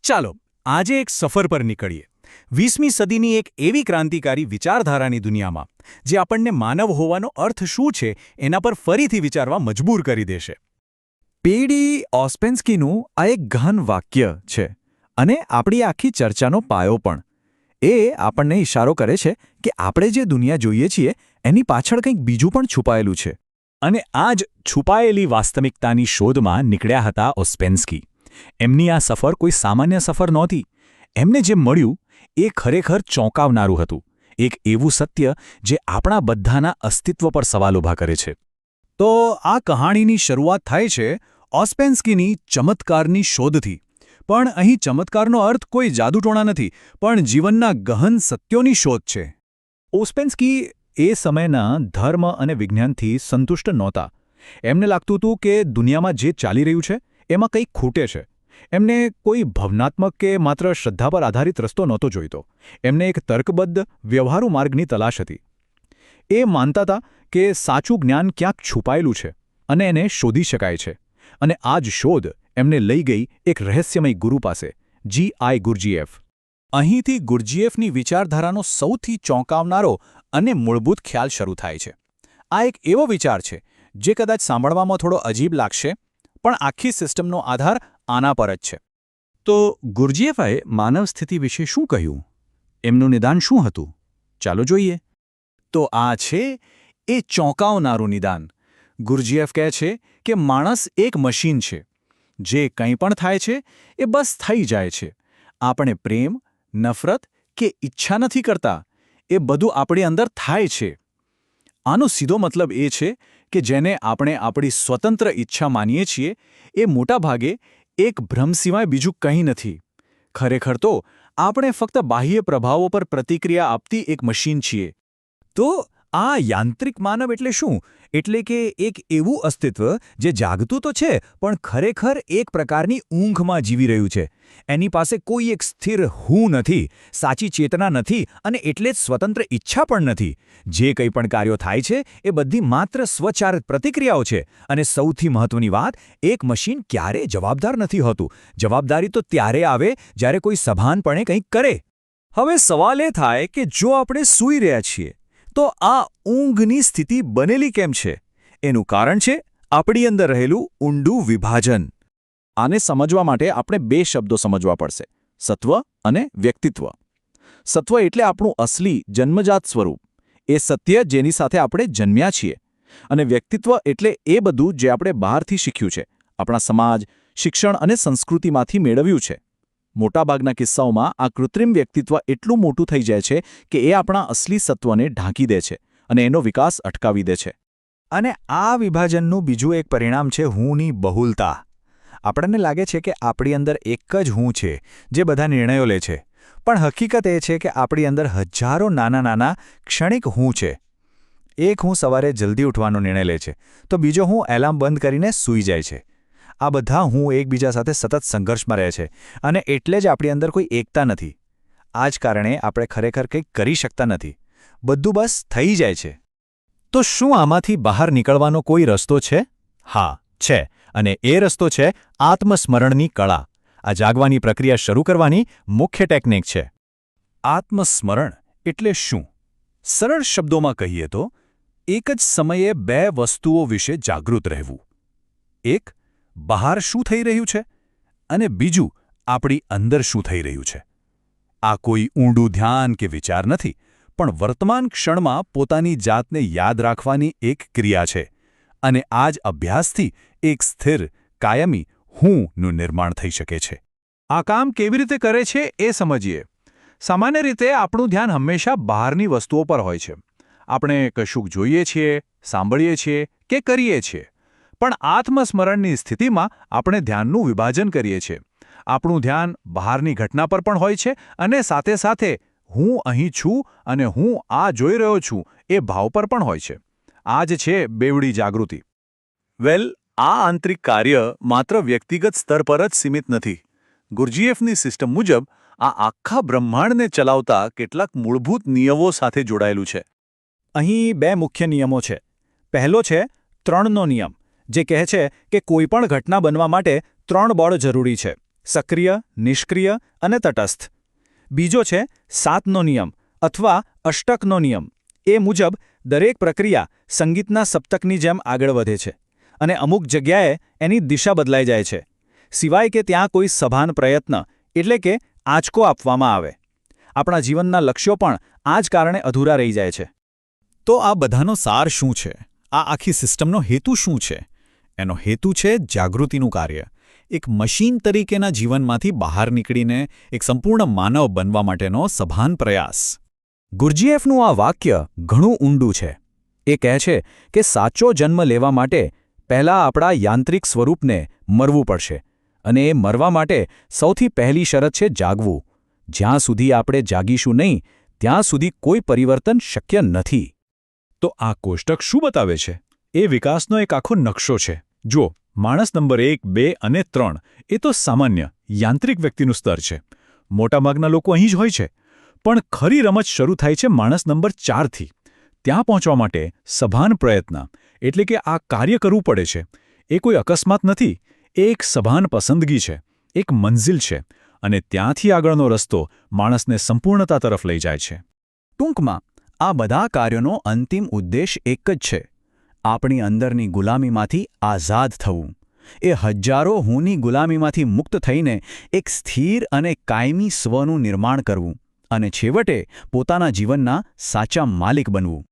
ચાલો આજે એક સફર પર નીકળીએ 20મી સદીની એક એવી ક્રાંતિકારી વિચારધારાની દુનિયામાં જે આપણને માનવ હોવાનો અર્થ શું છે એના પર ફરીથી વિચારવા મજબૂર કરી દેશે. પેડી ઓસ્પેન્સ્કીનું આ એક ગહન વાક્ય છે અને આપણી આખી ચર્ચાનો પાયો પણ. એ આપણને ઇશારો કરે છે કે આપણે જે દુનિયા જોઈએ છીએ એની પાછળ કંઈક બીજું પણ છુપાયેલું છે. અને આ જ છુપાયેલી વાસ્તવિકતાની શોધમાં નીકળ્યા હતા ઓસ્પેન્સ્કી. એમની આ સફર કોઈ સામાન્ય સફર નહોતી. એમને જે મળ્યું એ ખરેખર ચોંકાવનારું હતું. એક એવું સત્ય જે આપણા બધાના અસ્તિત્વ પર સવાલ ઊભા કરે છે. તો આ કહાણીની શરૂઆત થાય છે ઓસ્પેન્સ્કીની ચમત્કારની શોધથી. પણ અહીં ચમત્કારનો અર્થ કોઈ જાદુટોણા નથી, પણ જીવનના ગહન સત્યોની શોધ છે. ઓસ્પેન્સ્કી એ સમયના ધર્મ અને વિજ્ઞાનથી સંતુષ્ટ નહોતા. એમને લાગતું હતું કે દુનિયામાં જે ચાલી રહ્યું છે એમાં કંઈક ખૂટે છે. એમને કોઈ ભાવનાત્મક કે માત્ર શ્રદ્ધા પર આધારિત રસ્તો નહોતો જોઈતો. એમને એક તર્કબદ્ધ વ્યવહારુ માર્ગની તલાશ હતી. એ માનતા હતા કે સાચું જ્ઞાન ક્યાંક છુપાયેલું છે અને એને શોધી શકાય છે. અને આ જ શોધ એમને લઈ ગઈ એક રહસ્યમય ગુરુ પાસે, G.I. ગુરજીએફ. અહીંથી ગુરજીએફની વિચારધારાનો સૌથી ચોંકાવનારો અને મૂળભૂત ખ્યાલ શરૂ થાય છે. આ એક એવો વિચાર છે જે કદાચ સાંભળવામાં થોડો અજીબ લાગશે, પણ આખી સિસ્ટમનો આધાર આના પર જ છે. તો ગુરજીએફે માનવ સ્થિતિ વિશે શું કહ્યું? એમનું નિદાન શું હતું? ચાલો જોઈએ. તો આ છે એ ચોંકાવનારું નિદાન. ગુરજીએફ કહે છે કે માણસ એક મશીન છે. જે કંઈ પણ થાય છે એ બસ થઈ જાય છે. આપણે પ્રેમ, નફરત કે ઈચ્છા નથી કરતા. એ બધું આપણી અંદર થાય છે. આનો સીધો મતલબ એ છે કે જેને આપણે આપણી સ્વતંત્ર ઈચ્છા માનીએ છીએ એ મોટાભાગે એક ભ્રમ સિવાય બીજું કંઈ નથી. ખરેખર તો આપણે ફક્ત બાહ્ય પ્રભાવો પર પ્રતિક્રિયા આપતી એક મશીન છીએ. તો આ યાંત્રિક માનવ એટલે શું? એટલે કે એક એવું અસ્તિત્વ જે જાગતું તો છે પણ ખરેખર એક પ્રકારની ઊંઘમાં જીવી રહ્યું છે. એની પાસે કોઈ એક સ્થિર હું નથી, સાચી ચેતના નથી અને એટલે જ સ્વતંત્ર ઈચ્છા પણ નથી. જે કંઈ પણ કાર્યો થાય છે એ બધી માત્ર સ્વચારિત પ્રતિક્રિયાઓ છે. અને સૌથી મહત્વની વાત, એક મશીન ક્યારેય જવાબદાર નથી હોતું. જવાબદારી તો ત્યારે આવે જ્યારે કોઈ સભાનપણે કંઈક કરે. હવે સવાલ એ થાય કે જો આપણે સૂઈ રહ્યા છીએ તો આ ઊંઘની સ્થિતિ બનેલી કેમ છે? એનું કારણ છે આપણી અંદર રહેલું ઊંડું વિભાજન. આને સમજવા માટે આપણે બે શબ્દો સમજવા પડશે: સત્વ અને વ્યક્તિત્વ. સત્વ એટલે આપણું અસલી જન્મજાત સ્વરૂપ, એ સત્ય જેની સાથે આપણે જન્મ્યા છીએ. અને વ્યક્તિત્વ એટલે એ બધું જે આપણે બહારથી શીખ્યું છે, આપણા સમાજ, શિક્ષણ અને સંસ્કૃતિમાંથી મેળવ્યું છે. મોટાભાગના કિસ્સાઓમાં આ કૃત્રિમ વ્યક્તિત્વ એટલું મોટું થઈ જાય છે કે એ આપણા અસલી સત્વને ઢાંકી દે છે અને એનો વિકાસ અટકાવી દે છે. અને આ વિભાજનનું બીજું એક પરિણામ છે હુંની બહુલતા. આપણને લાગે છે કે આપણી અંદર એક જ હું છે જે બધા નિર્ણયો લે છે, પણ હકીકત એ છે કે આપણી અંદર હજારો નાના નાના ક્ષણિક હું છે. એક હું સવારે જલ્દી ઉઠવાનો નિર્ણય લે છે, તો બીજો હું એલાર્મ બંધ કરીને સૂઈ જાય છે. આ બધા હું એકબીજા સાથે સતત સંઘર્ષમાં રહે છે અને એટલે જ આપણી અંદર કોઈ એકતા નથી. આ જ કારણે આપણે ખરેખર કંઈક કરી શકતા નથી. બધું બસ થઈ જાય છે. તો શું આમાંથી બહાર નીકળવાનો કોઈ રસ્તો છે? હા, છે. અને એ રસ્તો છે આત્મસ્મરણની કળા. આ જાગવાની પ્રક્રિયા શરૂ કરવાની મુખ્ય ટેકનિક છે. આત્મસ્મરણ એટલે શું? સરળ શબ્દોમાં કહીએ તો એક જ સમયે બે વસ્તુઓ વિશે જાગૃત રહેવું. એક, બહાર શું થઈ રહ્યું છે, અને બીજું, આપણી અંદર શું થઈ રહ્યું છે. આ કોઈ ઊંડું ધ્યાન કે વિચાર નથી, પણ વર્તમાન ક્ષણમાં પોતાની જાતને યાદ રાખવાની એક ક્રિયા છે. અને આ જ અભ્યાસથી એક સ્થિર, કાયમી હુંનું નિર્માણ થઈ શકે છે. આ કામ કેવી રીતે કરે છે એ સમજીએ. સામાન્ય રીતે આપણું ધ્યાન હંમેશા બહારની વસ્તુઓ પર હોય છે. આપણે કશુંક જોઈએ છીએ, સાંભળીએ છીએ કે કરીએ છીએ. પણ આત્મસ્મરણની સ્થિતિમાં આપણે ધ્યાનનું વિભાજન કરીએ છીએ. આપણું ધ્યાન બહારની ઘટના પર પણ હોય છે અને સાથે સાથે હું અહીં છું અને હું આ જોઈ રહ્યો છું એ ભાવ પર પણ હોય છે. આ જ છે બેવડી જાગૃતિ. આ આંતરિક કાર્ય માત્ર વ્યક્તિગત સ્તર પર જ સીમિત નથી. ગુરજીએફની સિસ્ટમ મુજબ આ આખા બ્રહ્માંડને ચલાવતા કેટલાક મૂળભૂત નિયમો સાથે જોડાયેલું છે. અહીં બે મુખ્ય નિયમો છે. પહેલો છે 3નો નિયમ, જે કહે છે કે કોઈપણ ઘટના બનવા માટે 3 બળ જરૂરી છે: સક્રિય, નિષ્ક્રિય અને તટસ્થ. બીજો છે 7નો નિયમ અથવા અષ્ટકનો નિયમ. એ મુજબ દરેક પ્રક્રિયા સંગીતના સપ્તકની જેમ આગળ વધે છે અને અમુક જગ્યાએ એની દિશા બદલાઈ જાય છે, સિવાય કે ત્યાં કોઈ સભાન પ્રયત્ન એટલે કે આંચકો આપવામાં આવે. આપણા જીવનના લક્ષ્યો પણ આ જ કારણે અધૂરા રહી જાય છે. તો આ બધાનો સાર શું છે? આ આખી સિસ્ટમનો હેતુ શું છે? એનો હેતુ છે જાગૃતિનું કાર્ય. એક મશીન તરીકેના જીવનમાંથી બહાર નીકળીને એક સંપૂર્ણ માનવ બનવા માટેનો સભાન પ્રયાસ. ગુરજીએફનું આ વાક્ય ઘણું ઊંડું છે. એ કહે છે કે સાચો જન્મ લેવા માટે પહેલાં આપણા યાંત્રિક સ્વરૂપને મરવું પડશે, અને એ મરવા માટે સૌથી પહેલી શરત છે જાગવું. જ્યાં સુધી આપણે જાગીશું નહીં ત્યાં સુધી કોઈ પરિવર્તન શક્ય નથી. તો આ કોષ્ટક શું બતાવે છે? એ વિકાસનો એક આખો નકશો છે. જુઓ, માણસ નંબર 1, 2 અને 3 એ તો સામાન્ય યાંત્રિક વ્યક્તિનું સ્તર છે. મોટાભાગના લોકો અહીં જ હોય છે. પણ ખરી રમત શરૂ થાય છે માણસ નંબર 4થી. ત્યાં પહોંચવા માટે સભાન પ્રયત્ન એટલે કે આ કાર્ય કરવું પડે છે. એ કોઈ અકસ્માત નથી, એ એક સભાન પસંદગી છે, એક મંઝિલ છે, અને ત્યાંથી આગળનો રસ્તો માણસને સંપૂર્ણતા તરફ લઈ જાય છે. ટૂંકમાં આ બધા કાર્યોનો અંતિમ ઉદ્દેશ એક જ છે: આપણી અંદરની ગુલામીમાંથી આઝાદ થવું. એ હજારો હુંની ગુલામીમાંથી મુક્ત થઈને એક સ્થિર અને કાયમી સ્વનું નિર્માણ કરવું અને છેવટે પોતાના જીવનના સાચા માલિક બનવું.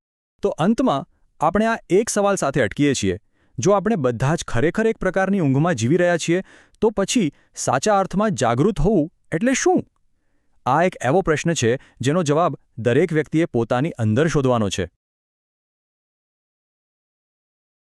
તો અંતમાં આપણે આ એક સવાલ સાથે અટકીએ છીએ: જો આપણે બધા જ ખરેખર એક પ્રકારની ઊંઘમાં જીવી રહ્યા છીએ, તો પછી સાચા અર્થમાં જાગૃત હોવું એટલે શું? આ એક એવો પ્રશ્ન છે જેનો જવાબ દરેક વ્યક્તિએ પોતાની અંદર શોધવાનો છે.